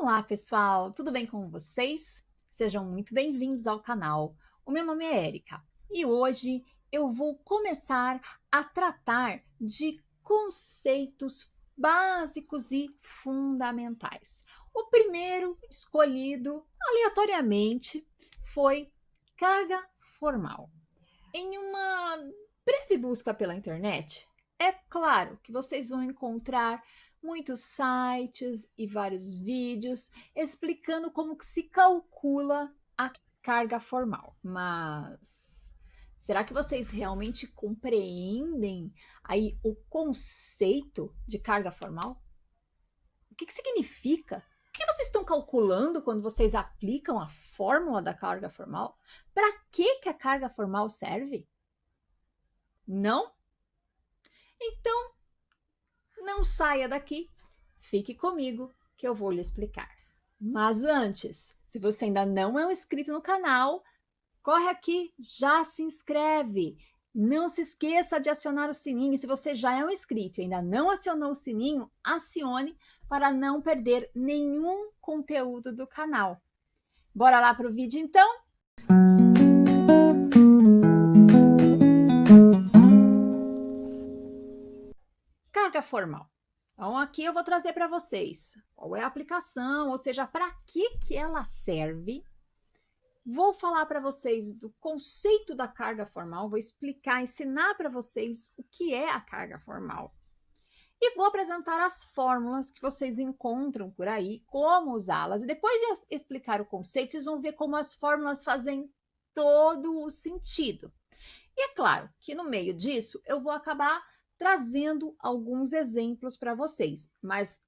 Olá, pessoal! Tudo bem com vocês? Sejam muito bem-vindos ao canal. O meu nome é Érica e hoje eu vou começar a tratar de conceitos básicos e fundamentais. O primeiro escolhido aleatoriamente foi carga formal. Em uma breve busca pela internet, é claro que vocês vão encontrar muitos sites e vários vídeos explicando como que se calcula a carga formal. Mas será que vocês realmente compreendem aí o conceito de carga formal? O que significa? O que vocês estão calculando quando vocês aplicam a fórmula da carga formal? Para que a carga formal serve? Não? Então, não saia daqui, fique comigo que eu vou lhe explicar. Mas antes, se você ainda não é um inscrito no canal, corre aqui, já se inscreve. Não se esqueça de acionar o sininho. Se você já é um inscrito e ainda não acionou o sininho, acione para não perder nenhum conteúdo do canal. Bora lá para o vídeo então? Carga formal. Então, aqui eu vou trazer para vocês qual é a aplicação, ou seja, para que ela serve. Vou falar para vocês do conceito da carga formal, vou explicar, ensinar para vocês o que é a carga formal. E vou apresentar as fórmulas que vocês encontram por aí, como usá-las. E depois de eu explicar o conceito, vocês vão ver como as fórmulas fazem todo o sentido. E é claro que no meio disso eu vou acabar trazendo alguns exemplos para vocês, mas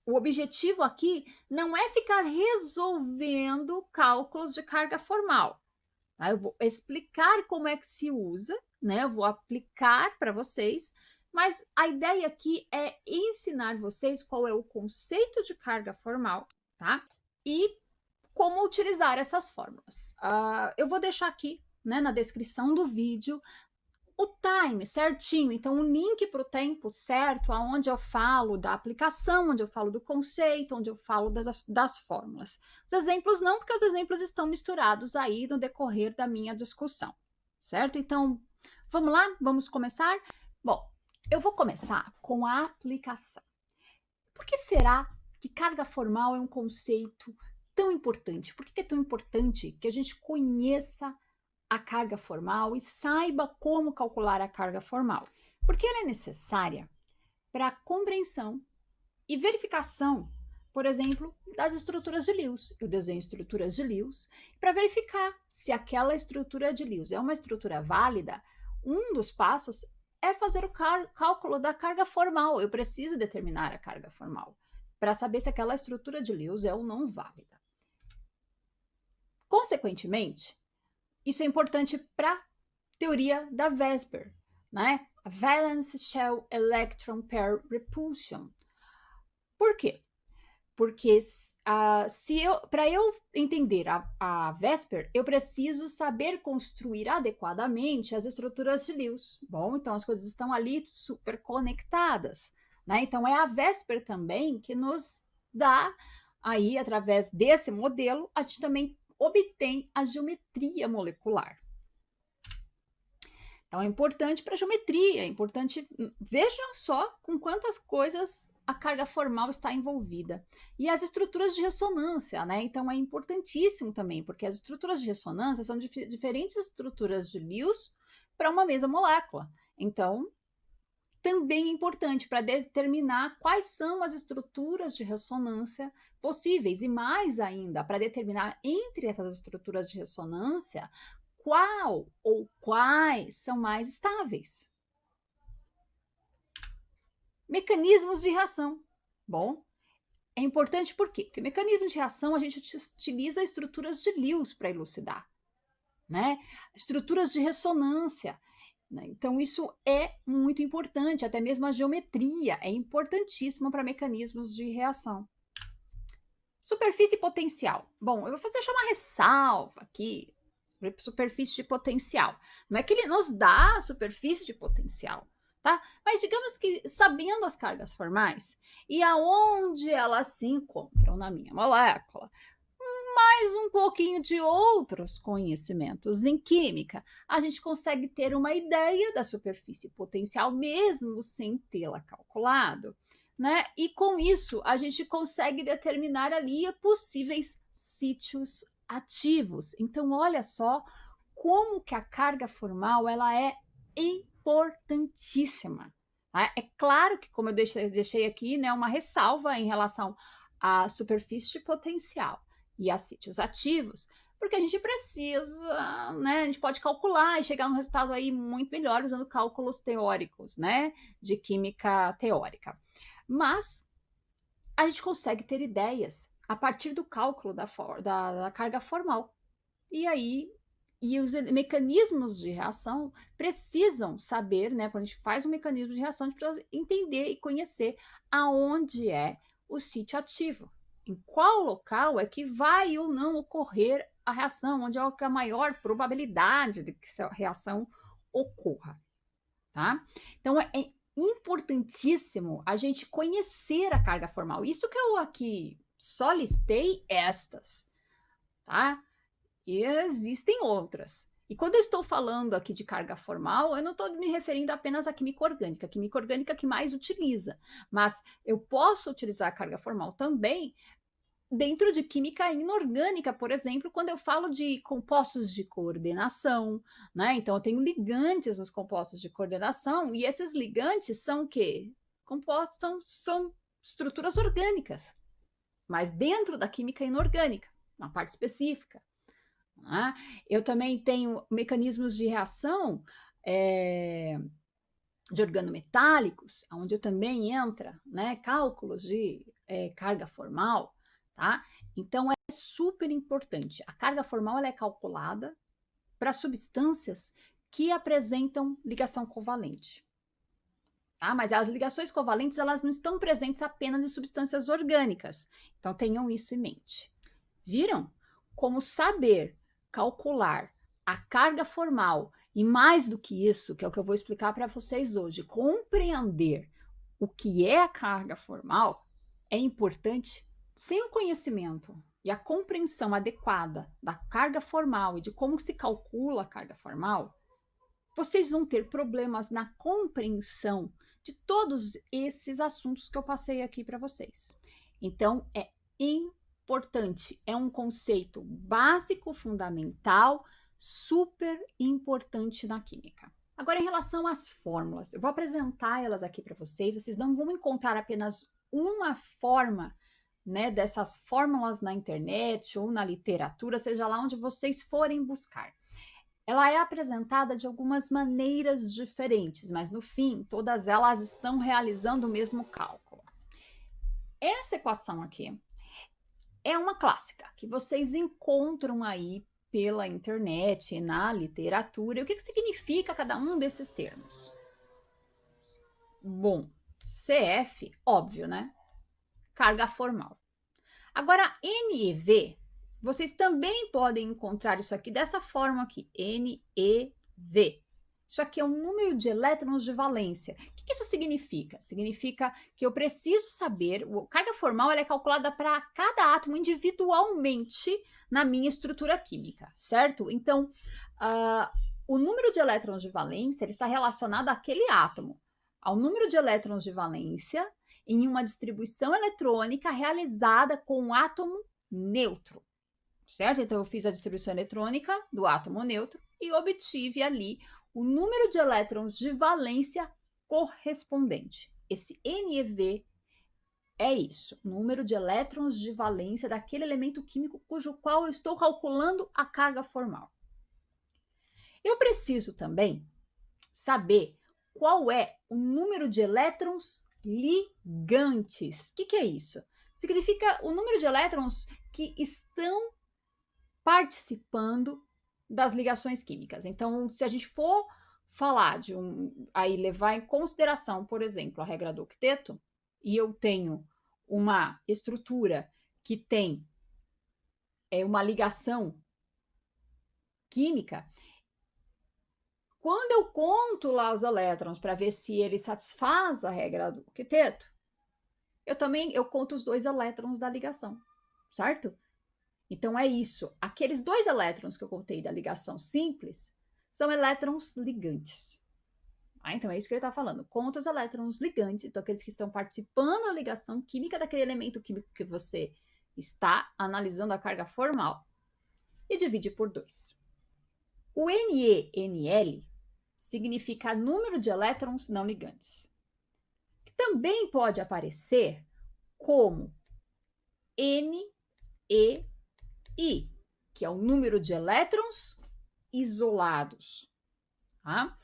o objetivo aqui não é ficar resolvendo cálculos de carga formal. Tá? Eu vou explicar como é que se usa, né? Eu vou aplicar para vocês, mas a ideia aqui é ensinar vocês qual é o conceito de carga formal, tá? E como utilizar essas fórmulas. Eu vou deixar aqui, né, na descrição do vídeo o time certinho, então o link para o tempo certo, aonde eu falo da aplicação, onde eu falo do conceito, onde eu falo das fórmulas. Os exemplos não, porque os exemplos estão misturados aí no decorrer da minha discussão, certo? Então, vamos lá? Vamos começar? Bom, eu vou começar com a aplicação. Por que será que carga formal é um conceito tão importante? Por que é tão importante que a gente conheça a carga formal e saiba como calcular a carga formal? Porque ela é necessária para a compreensão e verificação, por exemplo, das estruturas de Lewis. Eu desenho estruturas de Lewis para verificar se aquela estrutura de Lewis é uma estrutura válida. Um dos passos é fazer o cálculo da carga formal. Eu preciso determinar a carga formal para saber se aquela estrutura de Lewis é ou não válida. Consequentemente, isso é importante para a teoria da Vespers, né? A Valence Shell Electron Pair Repulsion. Por quê? Porque para eu entender a Vespers, eu preciso saber construir adequadamente as estruturas de Lewis. Bom, então as coisas estão ali super conectadas, né? Então é a Vespers também que nos dá aí, através desse modelo, a gente também obtém a geometria molecular. Então, é importante para a geometria, é importante... Vejam só com quantas coisas a carga formal está envolvida. E as estruturas de ressonância, né? Então, é importantíssimo também, porque as estruturas de ressonância são diferentes estruturas de Lewis para uma mesma molécula. Então, também é importante para determinar quais são as estruturas de ressonância possíveis, e mais ainda, para determinar entre essas estruturas de ressonância qual ou quais são mais estáveis. Mecanismos de reação. Bom, é importante por quê? Porque mecanismos de reação a gente utiliza estruturas de Lewis para elucidar, né? Estruturas de ressonância. Então, isso é muito importante, até mesmo a geometria é importantíssima para mecanismos de reação. Superfície potencial. Bom, eu vou deixar uma ressalva aqui sobre superfície de potencial. Não é que ele nos dá a superfície de potencial, tá? Mas digamos que sabendo as cargas formais e aonde elas se encontram na minha molécula, mais um pouquinho de outros conhecimentos em química, a gente consegue ter uma ideia da superfície potencial mesmo sem tê-la calculado, né? E com isso a gente consegue determinar ali possíveis sítios ativos. Então olha só como que a carga formal ela é importantíssima. Tá? É claro que, como eu deixei aqui, né, uma ressalva em relação à superfície potencial e a sítios ativos, porque a gente precisa, né, a gente pode calcular e chegar num resultado aí muito melhor usando cálculos teóricos, né, de química teórica. Mas a gente consegue ter ideias a partir do cálculo da carga formal. E aí, e os mecanismos de reação precisam saber, né? Quando a gente faz um mecanismo de reação, a gente precisa entender e conhecer aonde é o sítio ativo. Em qual local é que vai ou não ocorrer a reação, onde é a maior probabilidade de que essa reação ocorra, tá? Então, é importantíssimo a gente conhecer a carga formal. Isso que eu aqui só listei estas, tá? E existem outras. E quando eu estou falando aqui de carga formal, eu não estou me referindo apenas à química orgânica é a que mais utiliza. Mas eu posso utilizar a carga formal também dentro de química inorgânica, por exemplo, quando eu falo de compostos de coordenação, né? Então, eu tenho ligantes nos compostos de coordenação, e esses ligantes são o quê? Compostos são estruturas orgânicas, mas dentro da química inorgânica, uma parte específica. Né? Eu também tenho mecanismos de reação de organometálicos, onde eu também entra, né, cálculos de carga formal, tá? Então é super importante. A carga formal ela é calculada para substâncias que apresentam ligação covalente. Tá? Mas as ligações covalentes elas não estão presentes apenas em substâncias orgânicas. Então tenham isso em mente. Viram? Como saber calcular a carga formal e mais do que isso, que é o que eu vou explicar para vocês hoje, compreender o que é a carga formal é importante. Sem o conhecimento e a compreensão adequada da carga formal e de como se calcula a carga formal, vocês vão ter problemas na compreensão de todos esses assuntos que eu passei aqui para vocês. Então, é importante, é um conceito básico, fundamental, super importante na química. Agora, em relação às fórmulas, eu vou apresentar elas aqui para vocês. Vocês não vão encontrar apenas uma forma, né, dessas fórmulas na internet ou na literatura, seja lá onde vocês forem buscar. Ela é apresentada de algumas maneiras diferentes, mas no fim, todas elas estão realizando o mesmo cálculo. Essa equação aqui é uma clássica que vocês encontram aí pela internet, na literatura. E o que significa cada um desses termos? Bom, CF, óbvio, né? Carga formal. Agora, NeV, vocês também podem encontrar isso aqui dessa forma aqui, NeV. Isso aqui é um número de elétrons de valência. O que isso significa? Significa que eu preciso saber, a carga formal ela é calculada para cada átomo individualmente na minha estrutura química, certo? Então, o número de elétrons de valência ele está relacionado àquele átomo, ao número de elétrons de valência em uma distribuição eletrônica realizada com um átomo neutro, certo? Então, eu fiz a distribuição eletrônica do átomo neutro e obtive ali o número de elétrons de valência correspondente. Esse NeV é isso, número de elétrons de valência daquele elemento químico cujo qual eu estou calculando a carga formal. Eu preciso também saber qual é o número de elétrons ligantes. O que é isso? Significa o número de elétrons que estão participando das ligações químicas. Então, se a gente for falar de aí levar em consideração, por exemplo, a regra do octeto, e eu tenho uma estrutura que tem uma ligação química, quando eu conto lá os elétrons para ver se ele satisfaz a regra do octeto, eu conto os 2 elétrons da ligação, certo? Então é isso. Aqueles 2 elétrons que eu contei da ligação simples são elétrons ligantes. Então é isso que ele está falando. Conta os elétrons ligantes, então aqueles que estão participando da ligação química daquele elemento químico que você está analisando a carga formal, e divide por 2. O NeNl significa número de elétrons não ligantes, que também pode aparecer como NeI, que é o número de elétrons isolados, tá?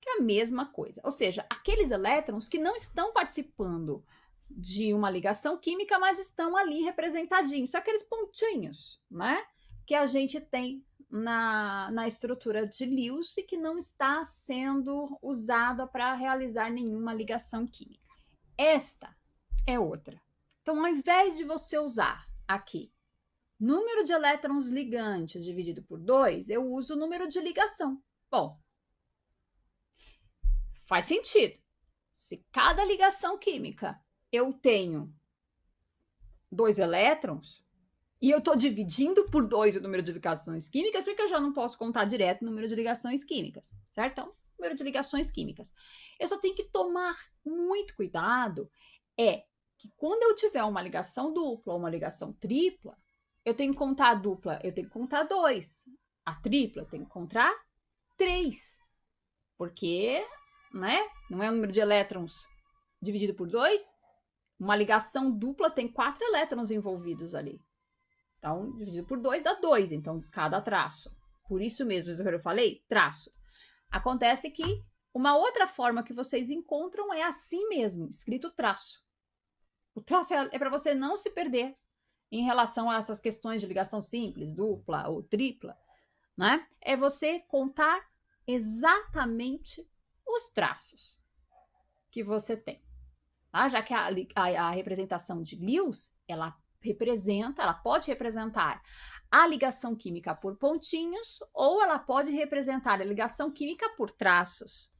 Que é a mesma coisa. Ou seja, aqueles elétrons que não estão participando de uma ligação química, mas estão ali representadinhos. São aqueles pontinhos, né? Que a gente tem na estrutura de Lewis e que não está sendo usada para realizar nenhuma ligação química. Esta é outra. Então, ao invés de você usar aqui número de elétrons ligantes dividido por 2, eu uso o número de ligação. Bom, faz sentido. Se cada ligação química eu tenho 2 elétrons e eu estou dividindo por 2 o número de ligações químicas, porque eu já não posso contar direto o número de ligações químicas, certo? Então, número de ligações químicas. Eu só tenho que tomar muito cuidado que quando eu tiver uma ligação dupla ou uma ligação tripla, eu tenho que contar a dupla, eu tenho que contar 2. A tripla, eu tenho que contar 3. Porque, né? Não é o número de elétrons dividido por 2. Uma ligação dupla tem 4 elétrons envolvidos ali. Então, dividido por 2 dá 2. Então, cada traço. Por isso mesmo, isso que eu falei, traço. Acontece que uma outra forma que vocês encontram é assim mesmo, escrito traço. O traço é para você não se perder em relação a essas questões de ligação simples, dupla ou tripla, né? É você contar exatamente os traços que você tem. Tá? Já que a representação de Lewis, ela pode representar a ligação química por pontinhos ou ela pode representar a ligação química por traços.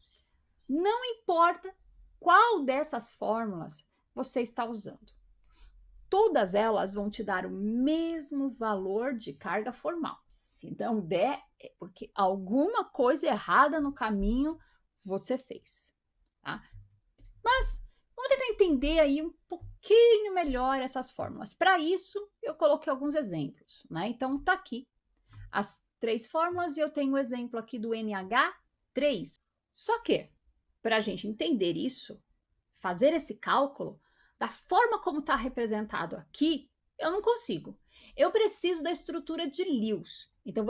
Não importa qual dessas fórmulas você está usando. Todas elas vão te dar o mesmo valor de carga formal. Se não der, é porque alguma coisa errada no caminho você fez. Tá? Mas vamos tentar entender aí um pouquinho melhor essas fórmulas. Para isso, eu coloquei alguns exemplos. Né? Então, tá aqui as 3 fórmulas e eu tenho o exemplo aqui do NH3. Só que, para a gente entender isso, fazer esse cálculo, da forma como está representado aqui, eu não consigo. Eu preciso da estrutura de Lewis. Então,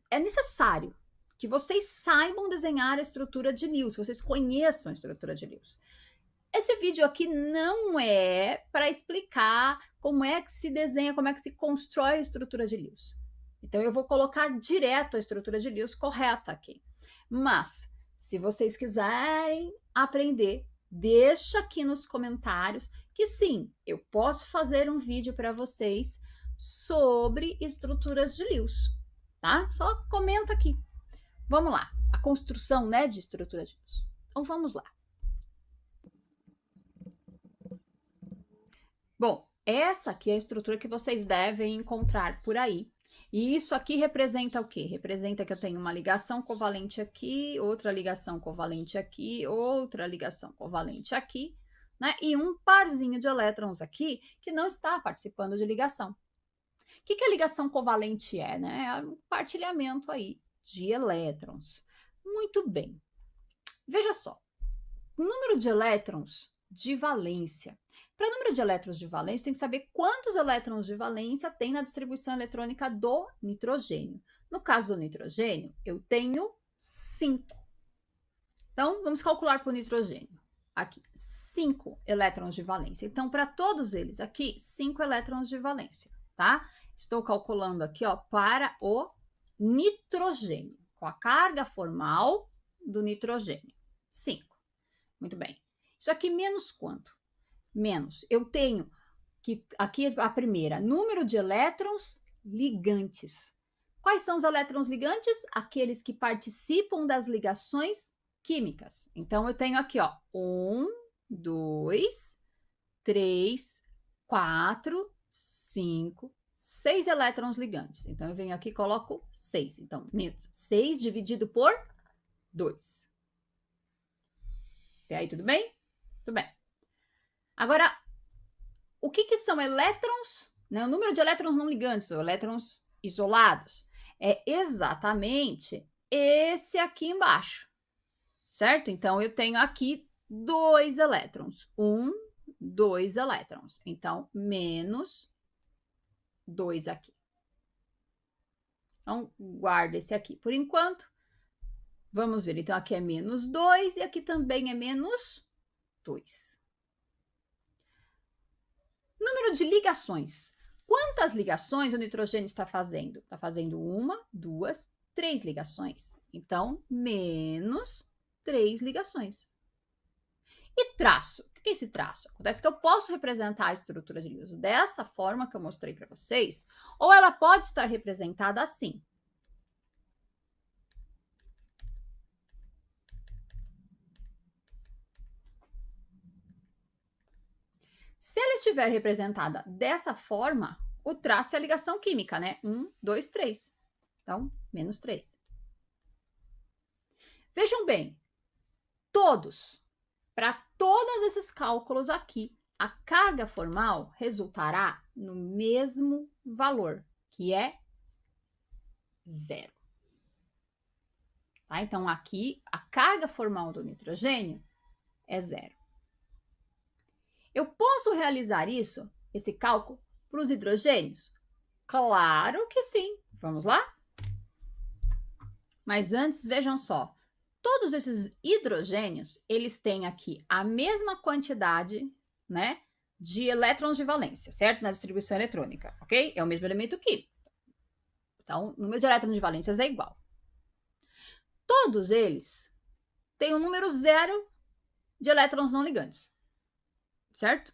é necessário que vocês saibam desenhar a estrutura de Lewis, que vocês conheçam a estrutura de Lewis. Esse vídeo aqui não é para explicar como é que se desenha, como é que se constrói a estrutura de Lewis. Então, eu vou colocar direto a estrutura de Lewis correta aqui. Mas, se vocês quiserem aprender, deixa aqui nos comentários que sim, eu posso fazer um vídeo para vocês sobre estruturas de Lewis, tá? Só comenta aqui. Vamos lá, a construção, né, de estrutura de Lewis. Então, vamos lá. Bom, essa aqui é a estrutura que vocês devem encontrar por aí. E isso aqui representa o quê? Representa que eu tenho uma ligação covalente aqui, outra ligação covalente aqui, outra ligação covalente aqui, né? E um parzinho de elétrons aqui que não está participando de ligação. O que a ligação covalente é, né? É um partilhamento aí de elétrons. Muito bem. Veja só, o número de elétrons de valência. Para o número de elétrons de valência, tem que saber quantos elétrons de valência tem na distribuição eletrônica do nitrogênio. No caso do nitrogênio, eu tenho 5. Então, vamos calcular para o nitrogênio. Aqui, 5 elétrons de valência. Então, para todos eles aqui, 5 elétrons de valência, tá? Estou calculando aqui, ó, para o nitrogênio, com a carga formal do nitrogênio. 5. Muito bem. Isso aqui menos quanto? Menos. Eu tenho que, aqui a primeira, número de elétrons ligantes. Quais são os elétrons ligantes? Aqueles que participam das ligações químicas. Então, eu tenho aqui, ó, 1, 2, 3, 4, 5, 6 elétrons ligantes. Então, eu venho aqui e coloco 6. Então, 6 dividido por 2. Até aí, tudo bem? Tudo bem. Agora, o que são elétrons? Né? O número de elétrons não ligantes, ou elétrons isolados, é exatamente esse aqui embaixo, certo? Então, eu tenho aqui 2 elétrons. 2 elétrons. Então, menos 2 aqui. Então, guarda esse aqui por enquanto. Vamos ver. Então, aqui é menos 2 e aqui também é menos 2. Número de ligações. Quantas ligações o nitrogênio está fazendo? Está fazendo 1, 2, 3 ligações. Então, menos 3 ligações. E traço? O que é esse traço? Acontece que eu posso representar a estrutura de Lewis dessa forma que eu mostrei para vocês, ou ela pode estar representada assim. Se ela estiver representada dessa forma, o traço é a ligação química, né? 1, 2, 3. Então, menos 3. Vejam bem, para todos esses cálculos aqui, a carga formal resultará no mesmo valor, que é 0. Tá? Então, aqui, a carga formal do nitrogênio é 0. Eu posso realizar isso, esse cálculo, para os hidrogênios? Claro que sim. Vamos lá? Mas antes, vejam só. Todos esses hidrogênios, eles têm aqui a mesma quantidade, né, de elétrons de valência, certo? Na distribuição eletrônica, ok? É o mesmo elemento químico. Então, o número de elétrons de valências é igual. Todos eles têm um número 0 de elétrons não ligantes, certo?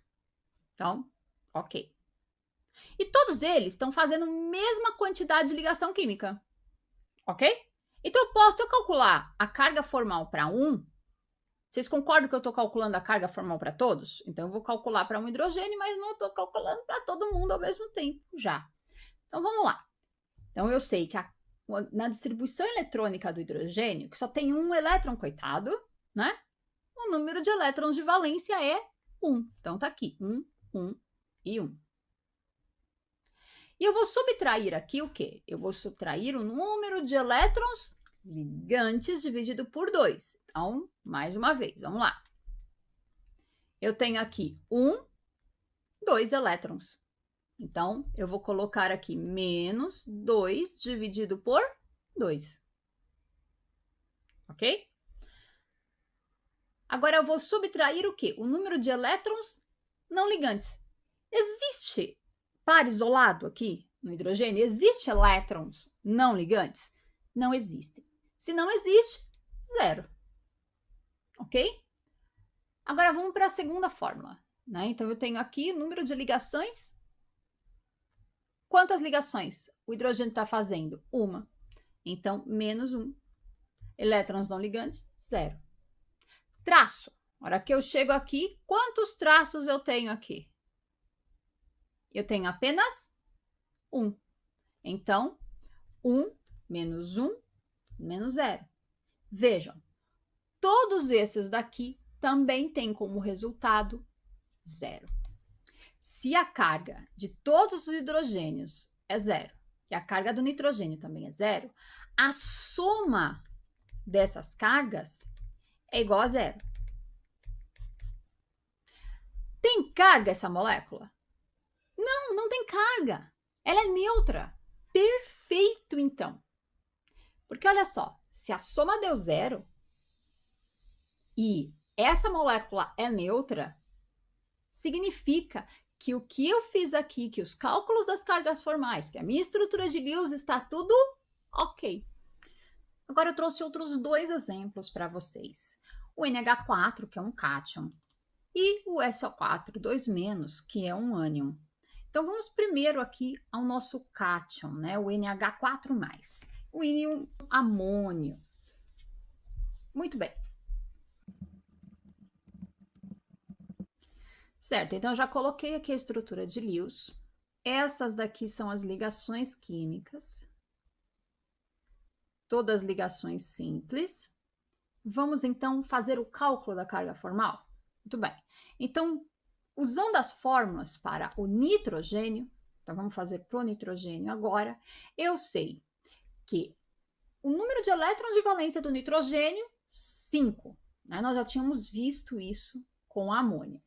Então, ok. E todos eles estão fazendo a mesma quantidade de ligação química, ok? Então, eu calcular a carga formal para um. Vocês concordam que eu estou calculando a carga formal para todos? Então, eu vou calcular para um hidrogênio, mas não estou calculando para todo mundo ao mesmo tempo já. Então, vamos lá. Então, eu sei que na distribuição eletrônica do hidrogênio, que só tem um elétron, coitado, né? O número de elétrons de valência é 1. Então, tá aqui, 1, 1 e 1. E eu vou subtrair aqui o quê? Eu vou subtrair o número de elétrons ligantes dividido por 2. Então, mais uma vez, vamos lá. Eu tenho aqui 2 elétrons. Então, eu vou colocar aqui menos 2 dividido por 2. Ok? Agora, eu vou subtrair o quê? O número de elétrons não ligantes. Existe par isolado aqui no hidrogênio? Existe elétrons não ligantes? Não existem. Se não existe, 0. Ok? Agora, vamos para a segunda fórmula. Né? Então, eu tenho aqui o número de ligações. Quantas ligações o hidrogênio está fazendo? 1. Então, menos 1. Elétrons não ligantes, 0. Traço. Na hora que eu chego aqui, quantos traços eu tenho aqui? Eu tenho apenas 1. Então, 1 menos 1 menos 0. Vejam, todos esses daqui também têm como resultado 0. Se a carga de todos os hidrogênios é 0 e a carga do nitrogênio também é 0, a soma dessas cargas é igual a 0. Tem carga essa molécula? Não, não tem carga. Ela é neutra. Perfeito, então. Porque olha só, se a soma deu 0 e essa molécula é neutra, significa que o que eu fiz aqui, que os cálculos das cargas formais, que a minha estrutura de Lewis está tudo ok. Agora eu trouxe outros 2 exemplos para vocês. O NH4, que é um cátion, e o SO4, 2-, que é um ânion. Então, vamos primeiro aqui ao nosso cátion, né? O NH4+, o íon amônio. Muito bem. Certo, então eu já coloquei aqui a estrutura de Lewis. Essas daqui são as ligações químicas. Todas ligações simples. Vamos, então, fazer o cálculo da carga formal? Muito bem. Então, usando as fórmulas para o nitrogênio, então vamos fazer para o nitrogênio agora, eu sei que o número de elétrons de valência do nitrogênio, 5. Né? Nós já tínhamos visto isso com a amônia.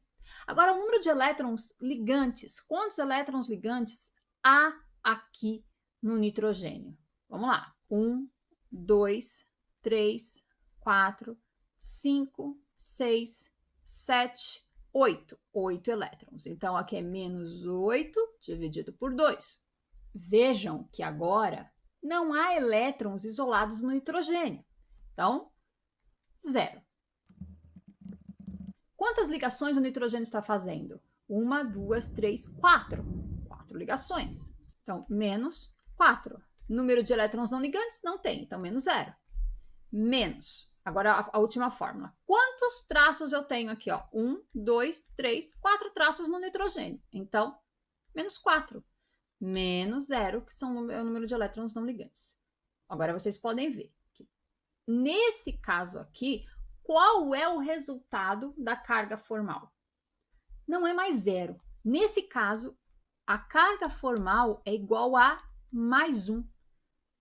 Agora, o número de elétrons ligantes. Quantos elétrons ligantes há aqui no nitrogênio? Vamos lá. 1, 2, 3, 4, 5, 6, 7, 8. 8 elétrons. Então, aqui é menos 8 dividido por 2. Vejam que agora não há elétrons isolados no nitrogênio. Então, 0. Quantas ligações o nitrogênio está fazendo? 1, 2, 3, 4. 4 ligações. Então, menos 4. Número de elétrons não ligantes? Não tem, então menos 0. Menos. Agora a última fórmula. Quantos traços eu tenho aqui? 1, 2, 3, 4 traços no nitrogênio. Então, menos 4. Menos 0, que são o número de elétrons não ligantes. Agora vocês podem ver que nesse caso aqui, qual é o resultado da carga formal? Não é mais 0. Nesse caso, a carga formal é igual a mais 1,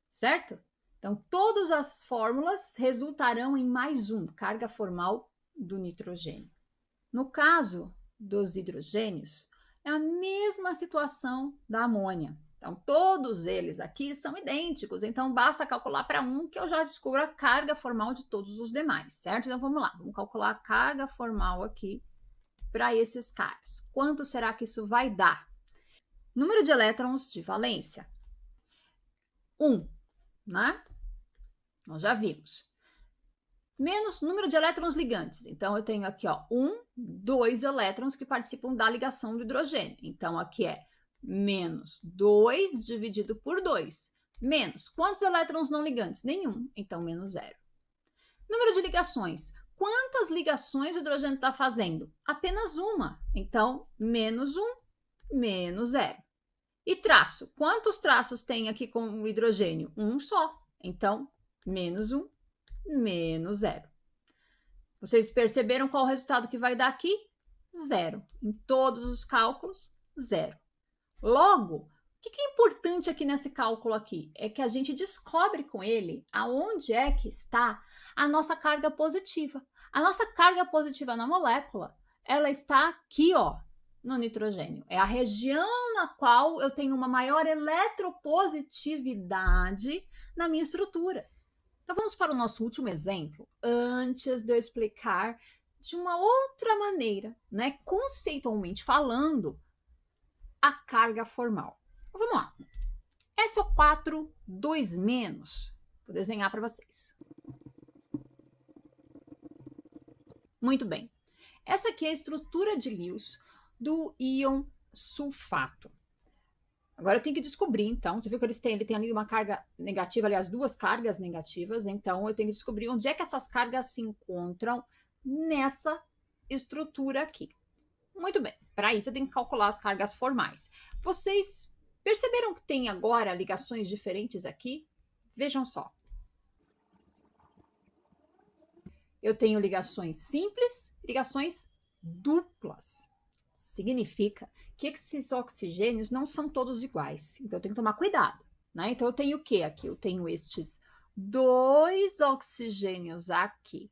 certo? Então, todas as fórmulas resultarão em mais 1, carga formal do nitrogênio. No caso dos hidrogênios, é a mesma situação da amônia. Então, todos eles aqui são idênticos, então basta calcular para um que eu já descubro a carga formal de todos os demais, certo? Então, vamos lá, vamos calcular a carga formal aqui para esses caras. Quanto será que isso vai dar? Número de elétrons de valência. 1, né? Nós já vimos. Menos número de elétrons ligantes. Então, eu tenho aqui, 2 elétrons que participam da ligação do hidrogênio. Então, aqui é menos 2 dividido por 2. Menos. Quantos elétrons não ligantes? Nenhum. Então, menos 0. Número de ligações. Quantas ligações o hidrogênio está fazendo? Apenas uma. Então, menos 1, menos 0. E traço. Quantos traços tem aqui com o hidrogênio? Um só. Então, menos 1, menos 0. Vocês perceberam qual o resultado que vai dar aqui? 0. Em todos os cálculos, 0. Logo, o que é importante aqui nesse cálculo aqui? É que a gente descobre com ele aonde é que está a nossa carga positiva. A nossa carga positiva na molécula, ela está aqui, no nitrogênio. É a região na qual eu tenho uma maior eletropositividade na minha estrutura. Então, vamos para o nosso último exemplo, antes de eu explicar de uma outra maneira, né, conceitualmente falando, a carga formal. Então, vamos lá. SO4, 2-. Vou desenhar para vocês. Muito bem. Essa aqui é a estrutura de Lewis do íon sulfato. Agora eu tenho que descobrir, então, você viu que ele tem ali uma carga negativa, aliás, 2 cargas negativas, então eu tenho que descobrir onde é que essas cargas se encontram nessa estrutura aqui. Muito bem, para isso eu tenho que calcular as cargas formais. Vocês perceberam que tem agora ligações diferentes aqui? Vejam só. Eu tenho ligações simples, ligações duplas. Significa que esses oxigênios não são todos iguais. Então, eu tenho que tomar cuidado, né? Então, eu tenho o quê aqui? Eu tenho estes 2 oxigênios aqui,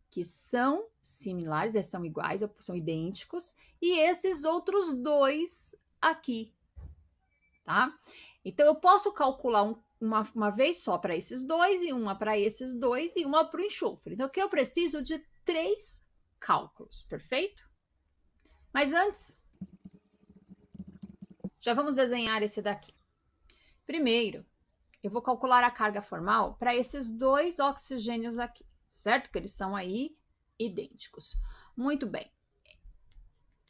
que são similares, são iguais, são idênticos, e esses outros 2 aqui, tá? Então, eu posso calcular uma vez só para esses 2, e uma para esses 2, e uma para o enxofre. Então, aqui eu preciso de 3 cálculos, perfeito? Mas antes, já vamos desenhar esse daqui. Primeiro, eu vou calcular a carga formal para esses 2 oxigênios aqui, certo? Que eles são aí idênticos. Muito bem.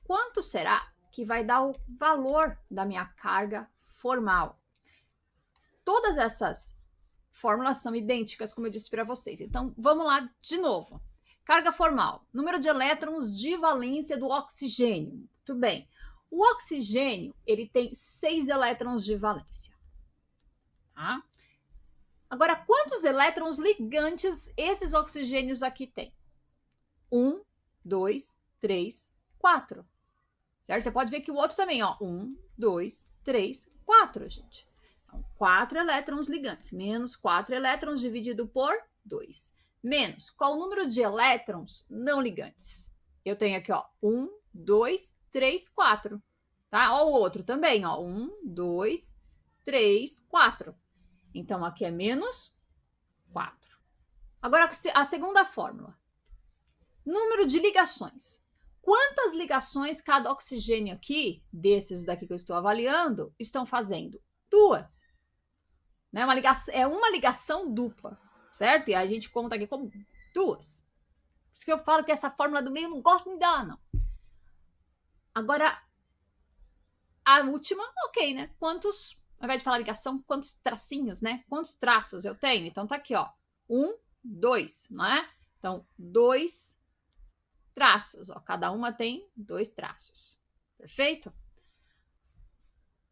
Quanto será que vai dar o valor da minha carga formal. Todas essas fórmulas são idênticas, como eu disse para vocês. Então, vamos lá de novo. Carga formal, número de elétrons de valência do oxigênio. Muito bem. O oxigênio, ele tem 6 elétrons de valência. Tá? Agora, quantos elétrons ligantes esses oxigênios aqui têm? 1, 2, 3, 4. Certo? Você pode ver que o outro também, ó. 1, 2, 3, 4, gente. Então, 4 elétrons ligantes, menos 4 elétrons dividido por 2. Menos, qual o número de elétrons não ligantes? Eu tenho aqui, ó, 1, 2, 3, 4. Tá? Ó o outro também, ó. 1, 2, 3, 4. Então, aqui é menos 4. Agora, a segunda fórmula. Número de ligações. Quantas ligações cada oxigênio aqui, desses daqui que eu estou avaliando, estão fazendo? 2. Né? É uma ligação dupla, certo? E a gente conta aqui como 2. Por isso que eu falo que essa fórmula do meio eu não gosto muito dela, não. Agora, a última, ok, né? Quantos, ao invés de falar ligação, quantos tracinhos, né? Quantos traços eu tenho? Então, tá aqui, ó. 1, 2, não é? Então, 2 traços, ó. Cada uma tem 2 traços. Perfeito?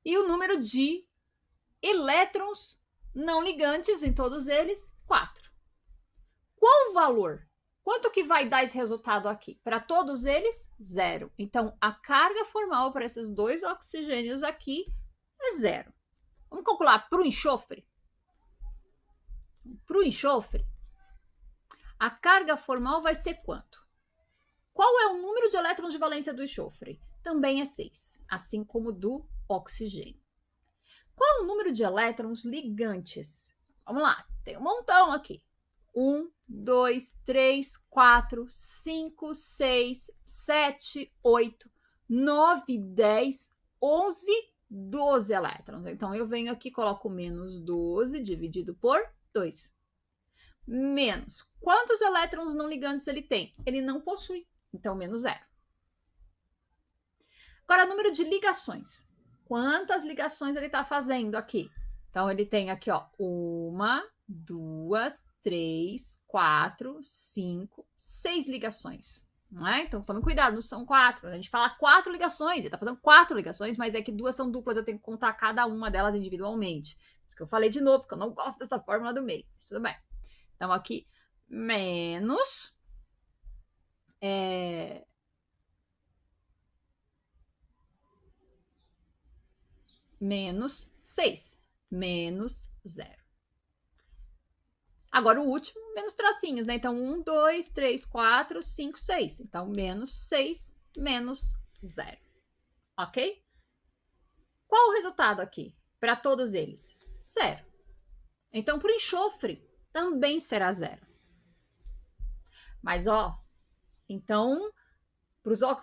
E o número de elétrons não ligantes em todos eles, 4. Qual o valor? Quanto que vai dar esse resultado aqui? Para todos eles, 0. Então, a carga formal para esses 2 oxigênios aqui é 0. Vamos calcular para o enxofre? Para o enxofre, a carga formal vai ser quanto? Qual é o número de elétrons de valência do enxofre? Também é 6, assim como do oxigênio. Qual é o número de elétrons ligantes? Vamos lá, tem um montão aqui. 1, 2, 3, 4, 5, 6, 7, 8, 9, 10, 11, 12 elétrons. Então, eu venho aqui e coloco menos 12 dividido por 2. Menos. Quantos elétrons não ligantes ele tem? Ele não possui. Então, menos 0. Agora, número de ligações. Quantas ligações ele está fazendo aqui? Então, ele tem aqui, ó, 1, 2, 3, 4, 5, 6 ligações. Não é? Então, tome cuidado, não são 4. A gente fala 4 ligações, ele está fazendo 4 ligações, mas é que 2 são duplas, eu tenho que contar cada uma delas individualmente. Isso que eu falei de novo, que eu não gosto dessa fórmula do meio. Mas tudo bem. Então, aqui, menos... menos 6, menos 0. Agora, o último, menos tracinhos, né? Então, 1, 2, 3, 4, 5, 6. Então, menos 6, menos 0. Ok? Qual o resultado aqui para todos eles? 0. Então, para o enxofre, também será 0. Mas, ó, então...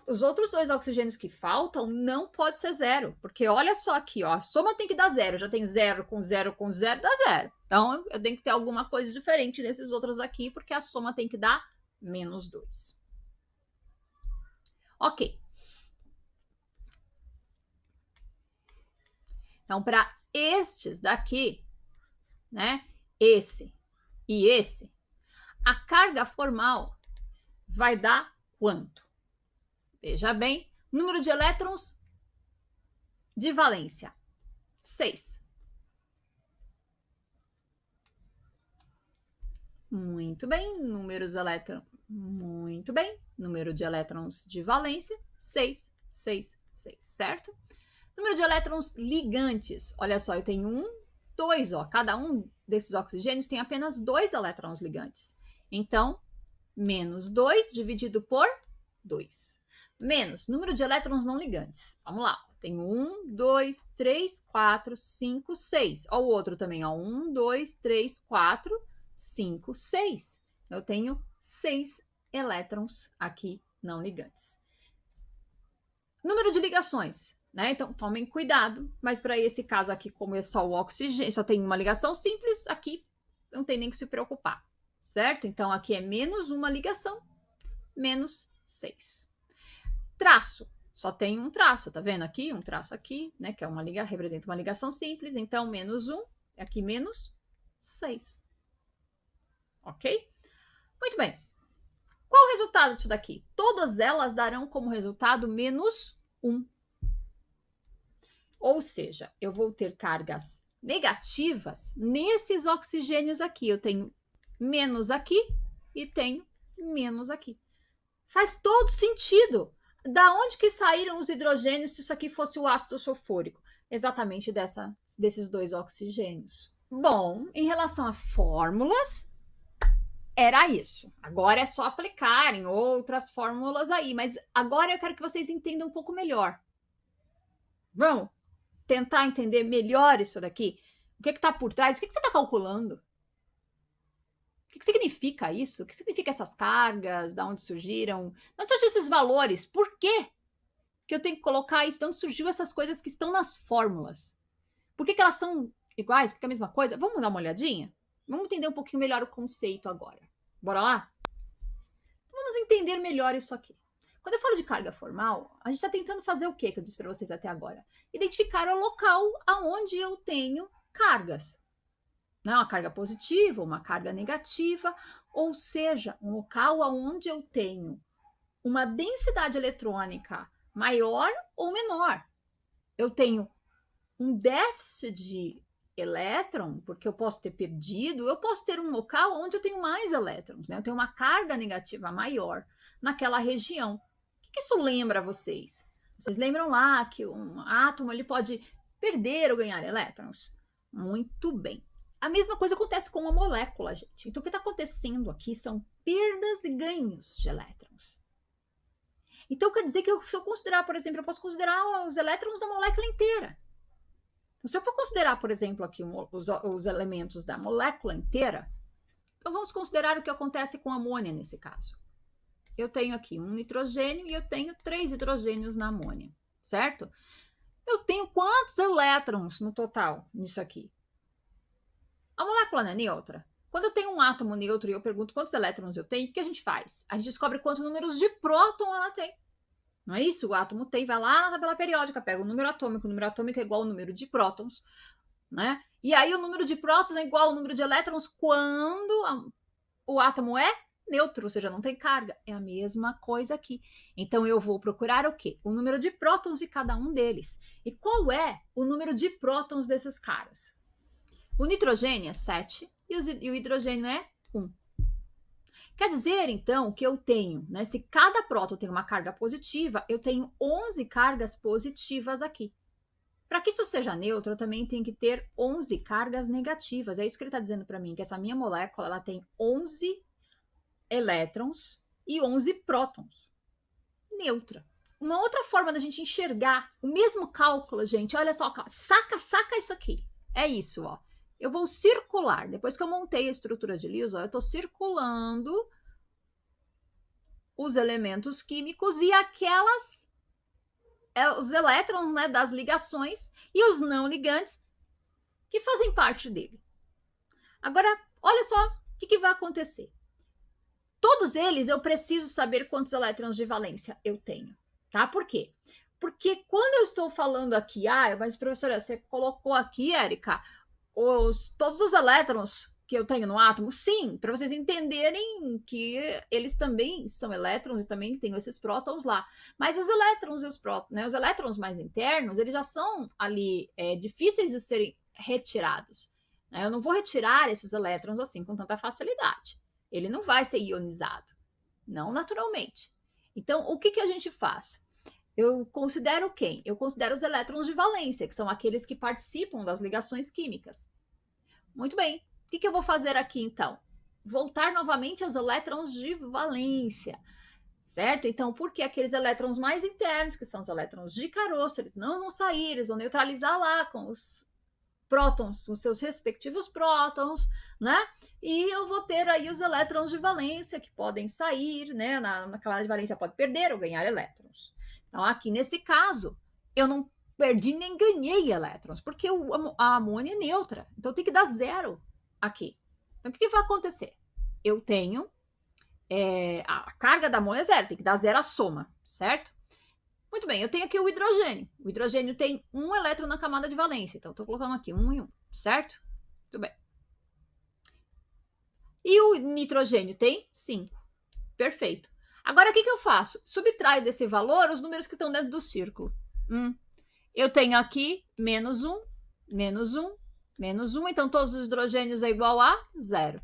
Os outros 2 oxigênios que faltam, não pode ser 0. Porque olha só aqui, ó, a soma tem que dar 0. Já tem 0 com 0 com 0, dá 0. Então, eu tenho que ter alguma coisa diferente desses outros aqui, porque a soma tem que dar menos 2. Ok. Então, para estes daqui, né, esse e esse, a carga formal vai dar quanto? Veja bem, número de elétrons de valência, 6. Muito bem, muito bem, número de elétrons de valência, 6, 6, 6, certo? Número de elétrons ligantes, olha só, eu tenho 1, 2, ó, cada um desses oxigênios tem apenas 2 elétrons ligantes. Então, menos 2 dividido por 2. Menos número de elétrons não ligantes. Vamos lá. Tem 1, 2, 3, 4, 5, 6. Ó, o outro também, ó. 1, 2, 3, 4, 5, 6. Eu tenho 6 elétrons aqui não ligantes. Número de ligações, né? Então, tomem cuidado. Mas para esse caso aqui, como é só o oxigênio, só tem uma ligação simples, aqui não tem nem que se preocupar, certo? Então, aqui é menos uma ligação, menos 6. Traço. só tem um traço, tá vendo aqui? Um traço aqui, né? Que é representa uma ligação simples. Então, menos 1, aqui menos 6. Ok? Muito bem. Qual o resultado disso daqui? Todas elas darão como resultado menos 1. Ou seja, eu vou ter cargas negativas nesses oxigênios aqui. Eu tenho menos aqui e tenho menos aqui. Faz todo sentido. Da onde que saíram os hidrogênios se isso aqui fosse o ácido sulfúrico? Exatamente desses dois oxigênios. Bom, em relação a fórmulas, era isso. Agora é só aplicar em outras fórmulas aí, mas agora eu quero que vocês entendam um pouco melhor. Vamos tentar entender melhor isso daqui? O que está por trás? O que você está calculando? O que significa isso? O que significa essas cargas? De onde surgiram? De onde surgiram esses valores? Por quê que eu tenho que colocar isso? De onde surgiu essas coisas que estão nas fórmulas? Por que elas são iguais? Por que é a mesma coisa? Vamos dar uma olhadinha? Vamos entender um pouquinho melhor o conceito agora. Bora lá? Então vamos entender melhor isso aqui. Quando eu falo de carga formal, a gente está tentando fazer o quê que eu disse para vocês até agora? Identificar o local aonde eu tenho cargas. Não, uma carga positiva, uma carga negativa, ou seja, um local onde eu tenho uma densidade eletrônica maior ou menor. Eu tenho um déficit de elétron, porque eu posso ter perdido, eu posso ter um local onde eu tenho mais elétrons, né? Eu tenho uma carga negativa maior naquela região. O que isso lembra a vocês? Vocês lembram lá que um átomo ele pode perder ou ganhar elétrons? Muito bem. A mesma coisa acontece com uma molécula, gente. Então, o que está acontecendo aqui são perdas e ganhos de elétrons. Então, quer dizer que se eu considerar, por exemplo, eu posso considerar os elétrons da molécula inteira. Então, se eu for considerar, por exemplo, aqui os elementos da molécula inteira, então vamos considerar o que acontece com a amônia nesse caso. Eu tenho aqui um nitrogênio e eu tenho 3 hidrogênios na amônia, certo? Eu tenho quantos elétrons no total nisso aqui? A molécula não é neutra. Quando eu tenho um átomo neutro e eu pergunto quantos elétrons eu tenho, o que a gente faz? A gente descobre quantos números de próton ela tem. Não é isso? O átomo tem, vai lá na tabela periódica, pega o número atômico é igual ao número de prótons, né? E aí o número de prótons é igual ao número de elétrons quando o átomo é neutro, ou seja, não tem carga. É a mesma coisa aqui. Então eu vou procurar o quê? O número de prótons de cada um deles. E qual é o número de prótons desses caras? O nitrogênio é 7 e o hidrogênio é 1. Quer dizer, então, que eu tenho, né, se cada próton tem uma carga positiva, eu tenho 11 cargas positivas aqui. Para que isso seja neutro, eu também tenho que ter 11 cargas negativas. É isso que ele está dizendo para mim, que essa minha molécula ela tem 11 elétrons e 11 prótons. Neutra. Uma outra forma da gente enxergar o mesmo cálculo, gente, olha só, saca isso aqui. É isso, ó. Eu vou circular. Depois que eu montei a estrutura de Lewis, ó, eu estou circulando os elementos químicos e os elétrons, né, das ligações e os não ligantes que fazem parte dele. Agora, olha só o que vai acontecer. Todos eles eu preciso saber quantos elétrons de valência eu tenho, tá? Por quê? Porque quando eu estou falando aqui, mas professora, você colocou aqui, Érica, todos os elétrons que eu tenho no átomo, sim, para vocês entenderem que eles também são elétrons e também tem esses prótons lá. Mas os elétrons e os prótons, né, os elétrons mais internos, eles já são ali difíceis de serem retirados. Né? Eu não vou retirar esses elétrons assim com tanta facilidade. Ele não vai ser ionizado, não naturalmente. Então, o que a gente faz? Eu considero quem? Eu considero os elétrons de valência, que são aqueles que participam das ligações químicas. Muito bem. O que eu vou fazer aqui, então? Voltar novamente aos elétrons de valência, certo? Então, porque aqueles elétrons mais internos, que são os elétrons de caroço, eles não vão sair, eles vão neutralizar lá com os prótons, os seus respectivos prótons, né? E eu vou ter aí os elétrons de valência que podem sair, né? Na camada de valência pode perder ou ganhar elétrons. Então, aqui nesse caso, eu não perdi nem ganhei elétrons, porque a amônia é neutra. Então, tem que dar 0 aqui. Então, o que vai acontecer? Eu tenho a carga da amônia é 0, tem que dar 0 a soma, certo? Muito bem, eu tenho aqui o hidrogênio. O hidrogênio tem um elétron na camada de valência. Então, estou colocando aqui 1 e 1, certo? Muito bem. E o nitrogênio tem 5. Perfeito. Agora, o que eu faço? Subtraio desse valor os números que estão dentro do círculo. Eu tenho aqui menos 1, menos 1, menos 1. Então, todos os hidrogênios é igual a 0.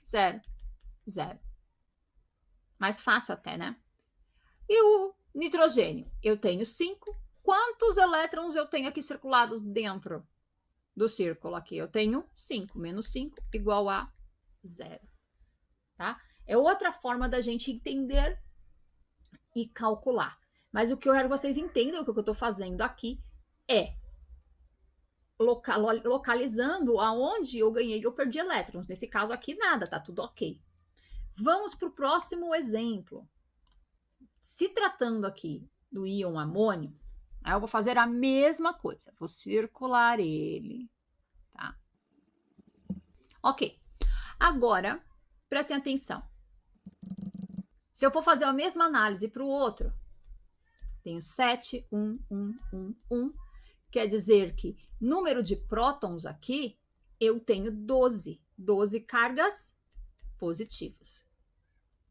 0, 0. Mais fácil até, né? E o nitrogênio? Eu tenho 5. Quantos elétrons eu tenho aqui circulados dentro do círculo? Aqui eu tenho 5. Menos 5 igual a 0. Tá? É outra forma da gente entender e calcular. Mas o que eu quero que vocês entendam, o que eu estou fazendo aqui é localizando aonde eu ganhei ou perdi elétrons. Nesse caso aqui, nada, tá tudo ok. Vamos para o próximo exemplo. Se tratando aqui do íon amônio, eu vou fazer a mesma coisa. Vou circular ele, tá? Ok. Agora, prestem atenção. Se eu for fazer a mesma análise para o outro, tenho 7, 1, 1, 1, 1. Quer dizer que número de prótons aqui, eu tenho 12. 12 cargas positivas.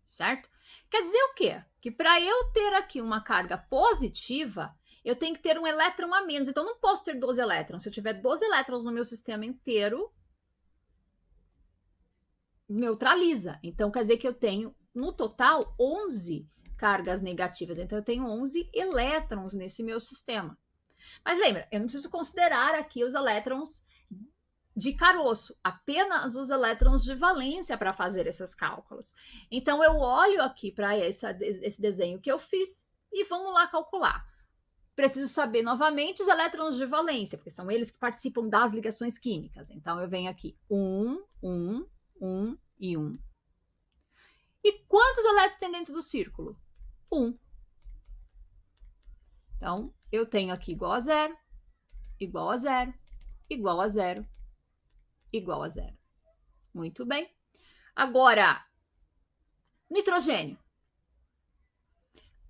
Certo? Quer dizer o quê? Que para eu ter aqui uma carga positiva, eu tenho que ter um elétron a menos. Então, não posso ter 12 elétrons. Se eu tiver 12 elétrons no meu sistema inteiro, neutraliza. Então, quer dizer que eu tenho, no total, 11 cargas negativas. Então, eu tenho 11 elétrons nesse meu sistema. Mas lembra, eu não preciso considerar aqui os elétrons de caroço, apenas os elétrons de valência para fazer esses cálculos. Então, eu olho aqui para esse desenho que eu fiz e vamos lá calcular. Preciso saber novamente os elétrons de valência, porque são eles que participam das ligações químicas. Então, eu venho aqui 1, 1, 1 e 1. E quantos elétrons tem dentro do círculo? 1. Então, eu tenho aqui igual a 0, igual a 0, igual a 0, igual a 0. Muito bem. Agora, nitrogênio.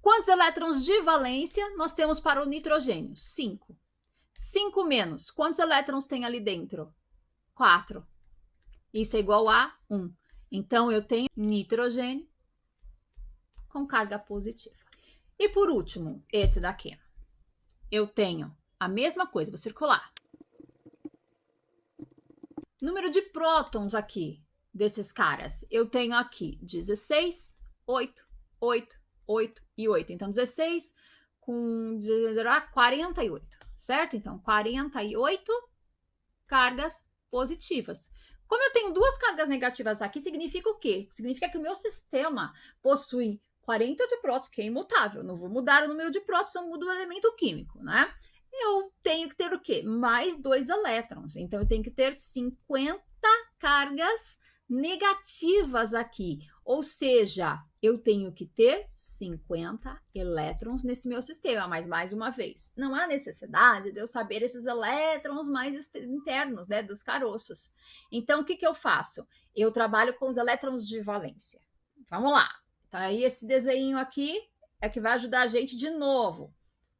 Quantos elétrons de valência nós temos para o nitrogênio? 5. 5 menos. Quantos elétrons tem ali dentro? 4. Isso é igual a 1. Então, eu tenho nitrogênio com carga positiva. E por último, esse daqui. Eu tenho a mesma coisa, vou circular. Número de prótons aqui desses caras. Eu tenho aqui 16, 8, 8, 8 e 8. Então, 16 com 48, certo? Então, 48 cargas positivas. Como eu tenho duas cargas negativas aqui, significa o quê? Significa que o meu sistema possui 48 prótons, que é imutável. Não vou mudar o número de prótons, eu mudo o elemento químico, né? Eu tenho que ter o quê? Mais 2 elétrons. Então, eu tenho que ter 50 cargas negativas aqui. Ou seja, eu tenho que ter 50 elétrons nesse meu sistema. Mas, mais uma vez, não há necessidade de eu saber esses elétrons mais internos, né, dos caroços. Então, o que eu faço? Eu trabalho com os elétrons de valência. Vamos lá. Então, aí esse desenho aqui é que vai ajudar a gente de novo.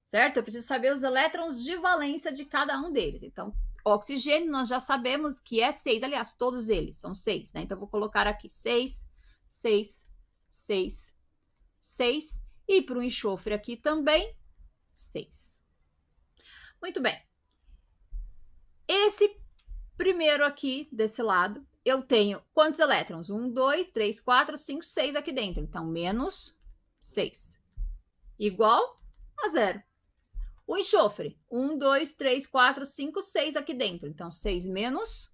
Certo? Eu preciso saber os elétrons de valência de cada um deles. Então, oxigênio nós já sabemos que é 6. Aliás, todos eles são 6, né? Então, eu vou colocar aqui 6, 6, 6, 6. E para o enxofre aqui também, 6. Muito bem. Esse primeiro aqui, desse lado, eu tenho quantos elétrons? 1, 2, 3, 4, 5, 6 aqui dentro. Então, menos 6. Igual a 0. O enxofre, 1, 2, 3, 4, 5, 6 aqui dentro. Então, 6 menos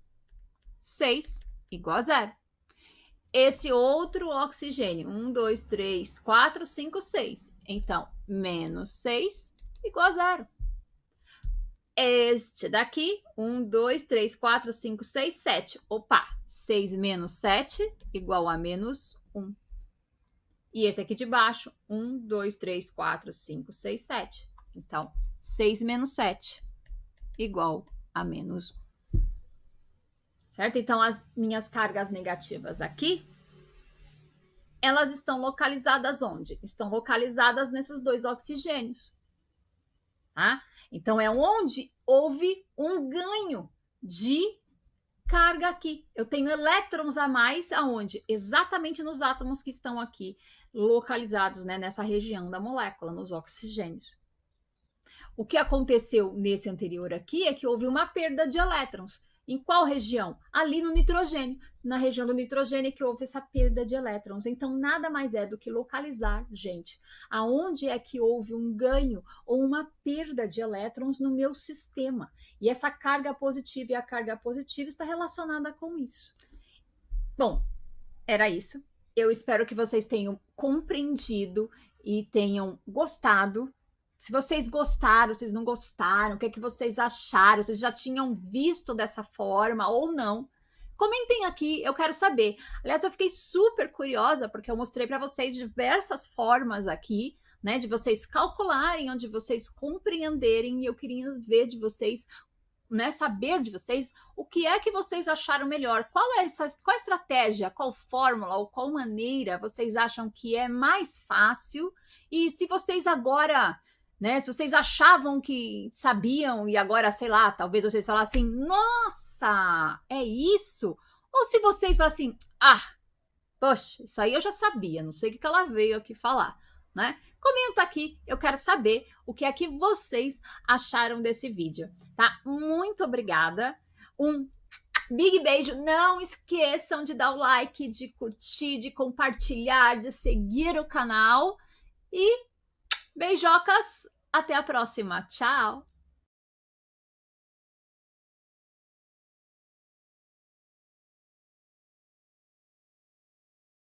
6 igual a 0. Esse outro oxigênio, 1, 2, 3, 4, 5, 6. Então, menos 6 igual a 0. Este daqui, 1, 2, 3, 4, 5, 6, 7. Opa, 6 menos 7 igual a menos 1. E esse aqui de baixo, 1, 2, 3, 4, 5, 6, 7. Então, 6 menos 7 igual a menos 1. Certo? Então, as minhas cargas negativas aqui elas estão localizadas onde? Estão localizadas nesses 2 oxigênios. Tá? Então, é onde houve um ganho de carga aqui. Eu tenho elétrons a mais aonde? Exatamente nos átomos que estão aqui localizados, né, nessa região da molécula, nos oxigênios. O que aconteceu nesse anterior aqui é que houve uma perda de elétrons. Em qual região? Ali no nitrogênio. Na região do nitrogênio é que houve essa perda de elétrons. Então, nada mais é do que localizar, gente, aonde é que houve um ganho ou uma perda de elétrons no meu sistema. E essa carga positiva e a carga positiva está relacionada com isso. Bom, era isso. Eu espero que vocês tenham compreendido e tenham gostado. Se vocês gostaram, vocês não gostaram, o que é que vocês acharam? Vocês já tinham visto dessa forma ou não? Comentem aqui, eu quero saber. Aliás, eu fiquei super curiosa porque eu mostrei para vocês diversas formas aqui, né, de vocês calcularem, onde vocês compreenderem, e eu queria ver de vocês, né, saber de vocês o que é que vocês acharam melhor. Qual estratégia, qual fórmula ou qual maneira vocês acham que é mais fácil? E se vocês agora, né, se vocês achavam que sabiam e agora, sei lá, talvez vocês falassem, nossa, é isso? Ou se vocês falam assim, poxa, isso aí eu já sabia, não sei o que ela veio aqui falar, né? Comenta aqui, eu quero saber o que é que vocês acharam desse vídeo, tá? Muito obrigada, um big beijo, não esqueçam de dar o like, de curtir, de compartilhar, de seguir o canal e beijocas, até a próxima, tchau!